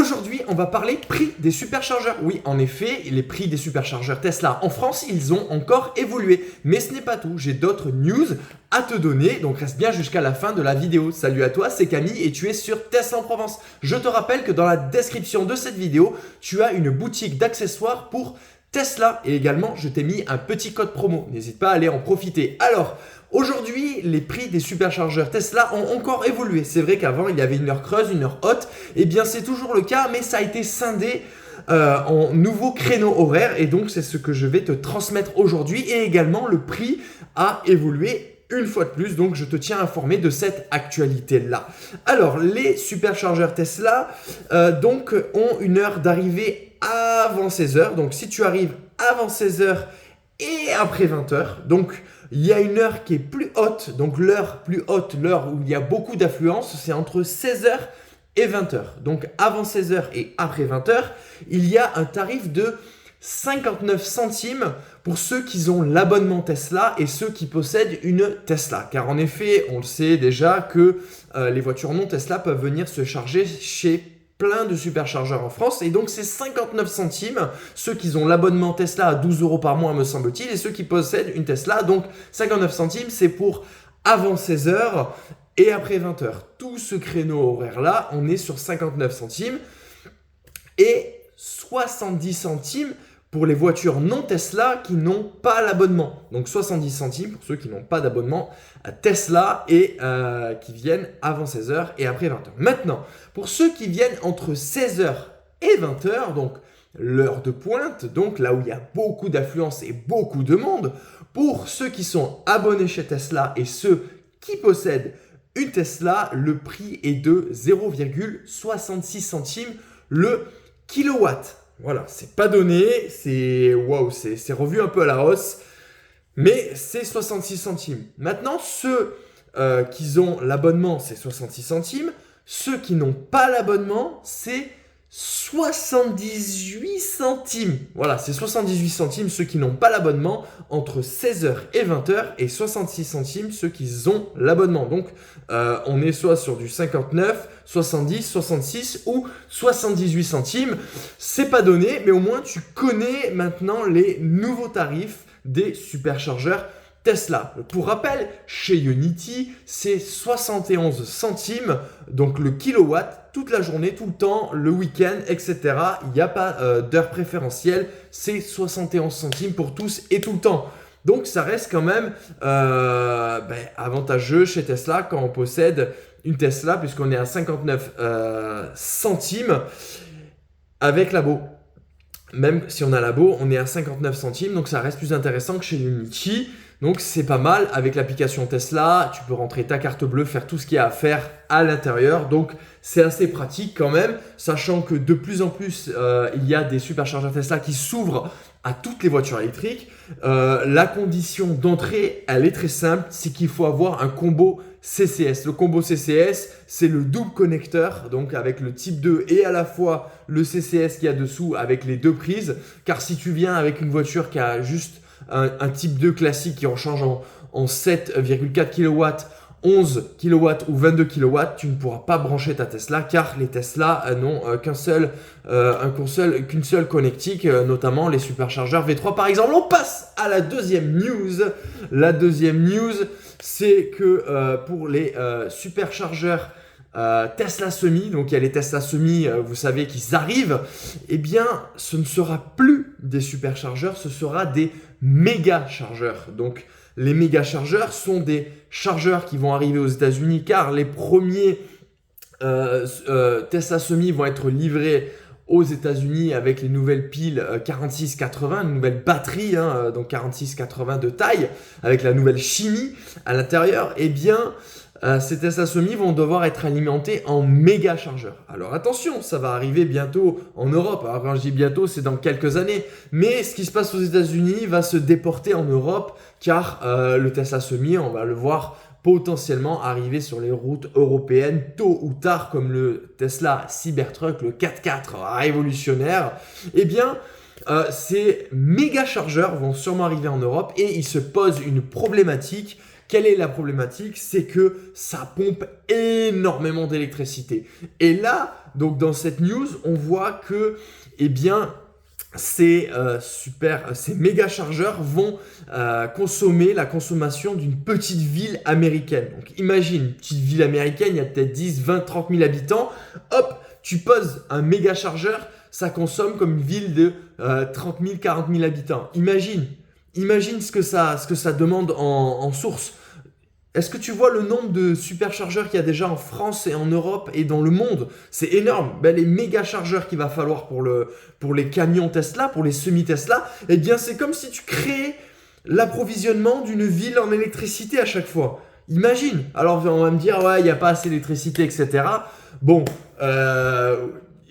Aujourd'hui, on va parler prix des superchargeurs. Oui, en effet, les prix des superchargeurs Tesla en France, ils ont encore évolué. Mais ce n'est pas tout, j'ai d'autres news à te donner, donc reste bien jusqu'à la fin de la vidéo. Salut à toi, c'est Camille et tu es sur Tesla en Provence. Je te rappelle que dans la description de cette vidéo, tu as une boutique d'accessoires pour Tesla. Et également, je t'ai mis un petit code promo. N'hésite pas à aller en profiter. Alors, aujourd'hui, les prix des superchargeurs Tesla ont encore évolué. C'est vrai qu'avant, il y avait une heure creuse, une heure haute. Eh bien, c'est toujours le cas, mais ça a été scindé en nouveaux créneaux horaires. Et donc, c'est ce que je vais te transmettre aujourd'hui. Et également, le prix a évolué une fois de plus. Donc, je te tiens informé de cette actualité-là. Alors, les superchargeurs Tesla ont une heure d'arrivée avant 16 h. Donc, si tu arrives avant 16 h et après 20 h, donc il y a une heure qui est plus haute. Donc, l'heure plus haute, l'heure où il y a beaucoup d'affluence, c'est entre 16 h et 20 h. Donc, avant 16 h et après 20 h, il y a un tarif de 59 centimes pour ceux qui ont l'abonnement Tesla et ceux qui possèdent une Tesla. Car en effet, on le sait déjà que les voitures non Tesla peuvent venir se charger chez plein de superchargeurs en France. Et donc, c'est 59 centimes, ceux qui ont l'abonnement Tesla à 12 € par mois, me semble-t-il, et ceux qui possèdent une Tesla. Donc, 59 centimes, c'est pour avant 16 h et après 20 h. Tout ce créneau horaire-là, on est sur 59 centimes et 70 centimes pour les voitures non Tesla qui n'ont pas l'abonnement. Donc 70 centimes pour ceux qui n'ont pas d'abonnement à Tesla et qui viennent avant 16 h et après 20 h. Maintenant, pour ceux qui viennent entre 16 h et 20 h, donc l'heure de pointe, donc là où il y a beaucoup d'affluence et beaucoup de monde, pour ceux qui sont abonnés chez Tesla et ceux qui possèdent une Tesla, le prix est de 0,66 centimes le kilowatt. Voilà, c'est pas donné, c'est revu un peu à la hausse, mais c'est 66 centimes. Maintenant, ceux qui ont l'abonnement, c'est 66 centimes. Ceux qui n'ont pas l'abonnement, c'est 78 centimes. Voilà, c'est 78 centimes ceux qui n'ont pas l'abonnement entre 16 h et 20 h et 66 centimes ceux qui ont l'abonnement. Donc, on est soit sur du 59, 70, 66 ou 78 centimes. C'est pas donné, mais au moins tu connais maintenant les nouveaux tarifs des superchargeurs Tesla. Pour rappel, chez Ionity, c'est 71 centimes, donc le kilowatt, toute la journée, tout le temps, le week-end, etc. Il n'y a pas d'heure préférentielle, c'est 71 centimes pour tous et tout le temps. Donc, ça reste quand même avantageux chez Tesla quand on possède une Tesla, puisqu'on est à 59 centimes avec l'abo. Même si on a l'abo, on est à 59 centimes, donc ça reste plus intéressant que chez Ionity. Donc c'est pas mal, avec l'application Tesla, tu peux rentrer ta carte bleue, faire tout ce qu'il y a à faire à l'intérieur. Donc c'est assez pratique quand même, sachant que de plus en plus, il y a des superchargeurs Tesla qui s'ouvrent à toutes les voitures électriques. La condition d'entrée, elle est très simple, c'est qu'il faut avoir un combo CCS. Le combo CCS, c'est le double connecteur, donc avec le type 2 et à la fois le CCS qu'il y a dessous avec les deux prises. Car si tu viens avec une voiture qui a juste un type 2 classique qui en change en 7,4 kW, 11 kW ou 22 kW, tu ne pourras pas brancher ta Tesla car les Tesla n'ont qu'une seule connectique, notamment les superchargeurs V3 par exemple. On passe à la deuxième news. La deuxième news, c'est que pour les superchargeurs Tesla Semi, donc il y a les Tesla Semi, vous savez qu'ils arrivent, eh bien ce ne sera plus des superchargeurs, ce sera des méga chargeurs. Donc les méga chargeurs sont des chargeurs qui vont arriver aux États-Unis car les premiers Tesla Semi vont être livrés aux États-Unis avec les nouvelles piles 4680, une nouvelle batterie, donc 4680 de taille, avec la nouvelle chimie à l'intérieur. Eh bien, ces Tesla Semi vont devoir être alimentés en méga chargeurs. Alors attention, ça va arriver bientôt en Europe. Alors quand je dis bientôt, c'est dans quelques années. Mais ce qui se passe aux États-Unis va se déporter en Europe car le Tesla Semi, on va le voir potentiellement arriver sur les routes européennes tôt ou tard, comme le Tesla Cybertruck, le 4x4 révolutionnaire. Eh bien, ces méga chargeurs vont sûrement arriver en Europe et il se pose une problématique Quelle est la problématique? C'est que ça pompe énormément d'électricité. Et là, donc dans cette news, on voit que, eh bien, ces méga chargeurs vont consommer la consommation d'une petite ville américaine. Donc imagine, une petite ville américaine, il y a peut-être 10, 20, 30 000 habitants. Hop, tu poses un méga chargeur, ça consomme comme une ville de 30 000, 40 000 habitants. Imagine ce que ça demande en source. Est-ce que tu vois le nombre de superchargeurs qu'il y a déjà en France et en Europe et dans le monde? C'est énorme. Ben, les méga chargeurs qu'il va falloir pour les camions Tesla, pour les semi-Tesla, eh bien c'est comme si tu créais l'approvisionnement d'une ville en électricité à chaque fois. Imagine. Alors on va me dire, ouais, il n'y a pas assez d'électricité, etc. Bon,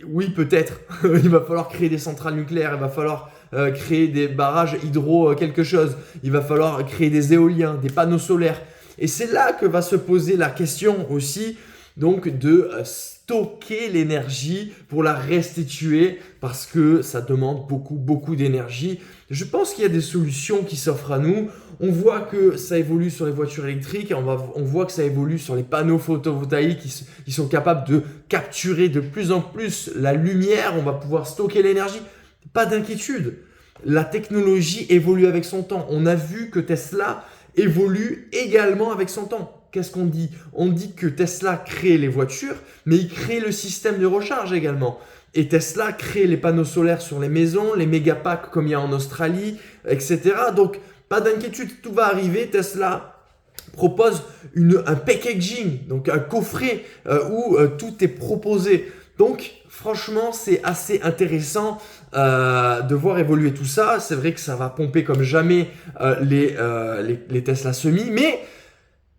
oui, peut-être. Il va falloir créer des centrales nucléaires, il va falloir créer des barrages hydro quelque chose, il va falloir créer des éoliens, des panneaux solaires. Et c'est là que va se poser la question aussi donc de stocker l'énergie pour la restituer parce que ça demande beaucoup d'énergie. Je pense qu'il y a des solutions qui s'offrent à nous. On voit que ça évolue sur les voitures électriques, on voit que ça évolue sur les panneaux photovoltaïques qui sont capables de capturer de plus en plus la lumière. On va pouvoir stocker l'énergie. Pas d'inquiétude. La technologie évolue avec son temps. On a vu que Tesla évolue également avec son temps. Qu'est-ce qu'on dit? On dit que Tesla crée les voitures, mais il crée le système de recharge également. Et Tesla crée les panneaux solaires sur les maisons, les méga packs comme il y a en Australie, etc. Donc, pas d'inquiétude, tout va arriver. Tesla propose un packaging, donc un coffret où tout est proposé. Donc, franchement, c'est assez intéressant de voir évoluer tout ça. C'est vrai que ça va pomper comme jamais les Tesla Semi, mais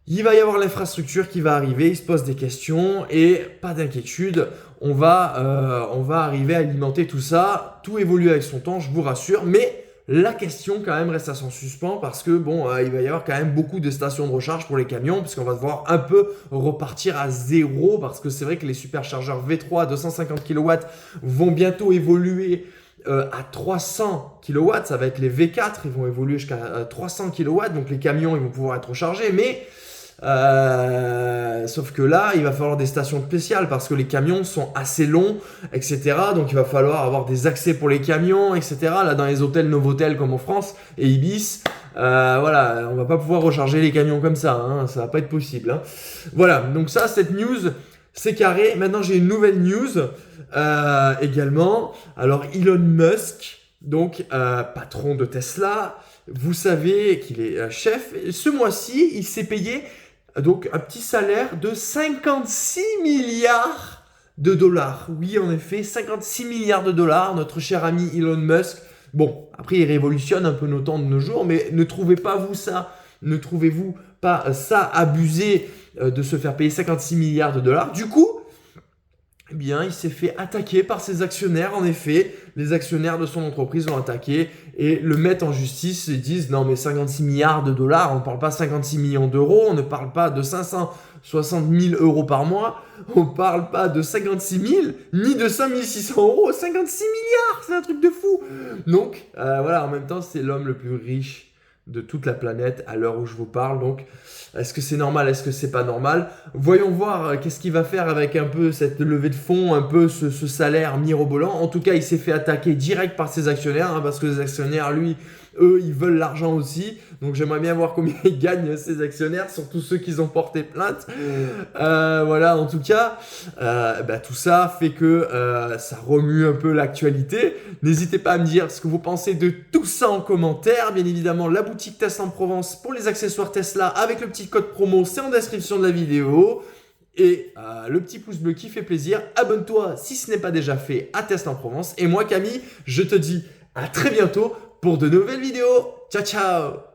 il va y avoir l'infrastructure qui va arriver, il se pose des questions et pas d'inquiétude, on va arriver à alimenter tout ça. Tout évolue avec son temps, je vous rassure, mais la question quand même reste à son suspens parce que bon, il va y avoir quand même beaucoup de stations de recharge pour les camions puisqu'on va devoir un peu repartir à zéro parce que c'est vrai que les superchargeurs V3 à 250 kW vont bientôt évoluer à 300 kW. Ça va être les V4, ils vont évoluer jusqu'à 300 kW, donc les camions ils vont pouvoir être rechargés, mais sauf que là, il va falloir des stations spéciales parce que les camions sont assez longs, etc. Donc il va falloir avoir des accès pour les camions, etc. Là, dans les hôtels Novotel comme en France et Ibis, voilà, on va pas pouvoir recharger les camions comme ça, hein, ça va pas être possible. Hein. Voilà, donc ça, cette news, c'est carré. Maintenant, j'ai une nouvelle news également. Alors, Elon Musk, donc patron de Tesla, vous savez qu'il est chef. Ce mois-ci, il s'est payé donc un petit salaire de 56 milliards de dollars. Oui, en effet, 56 milliards de dollars, notre cher ami Elon Musk. Bon, après, il révolutionne un peu nos temps de nos jours, mais ne trouvez-vous pas ça abusé de se faire payer 56 milliards de dollars? Du coup, eh bien, il s'est fait attaquer par ses actionnaires. En effet, les actionnaires de son entreprise l'ont attaqué et le mettent en justice et disent non mais 56 milliards de dollars, on ne parle pas 56 millions d'euros, on ne parle pas de 560 000 euros par mois, on ne parle pas de 56 000 ni de 5 600 euros, 56 milliards, c'est un truc de fou. Donc voilà, en même temps, c'est l'homme le plus riche de toute la planète à l'heure où je vous parle. Donc, est-ce que c'est normal? Est-ce que c'est pas normal? Voyons voir qu'est-ce qu'il va faire avec un peu cette levée de fonds, un peu ce salaire mirobolant. En tout cas, il s'est fait attaquer direct par ses actionnaires, hein, parce que les actionnaires, eux, ils veulent l'argent aussi. Donc, j'aimerais bien voir combien ils gagnent ces actionnaires, surtout ceux qui ont porté plainte. Voilà, en tout cas, tout ça fait que ça remue un peu l'actualité. N'hésitez pas à me dire ce que vous pensez de tout ça en commentaire. Bien évidemment, la boutique Tesla en Provence pour les accessoires Tesla avec le petit code promo, c'est en description de la vidéo. Et le petit pouce bleu qui fait plaisir. Abonne-toi si ce n'est pas déjà fait à Tesla en Provence. Et moi, Camille, je te dis à très bientôt pour de nouvelles vidéos. Ciao, ciao!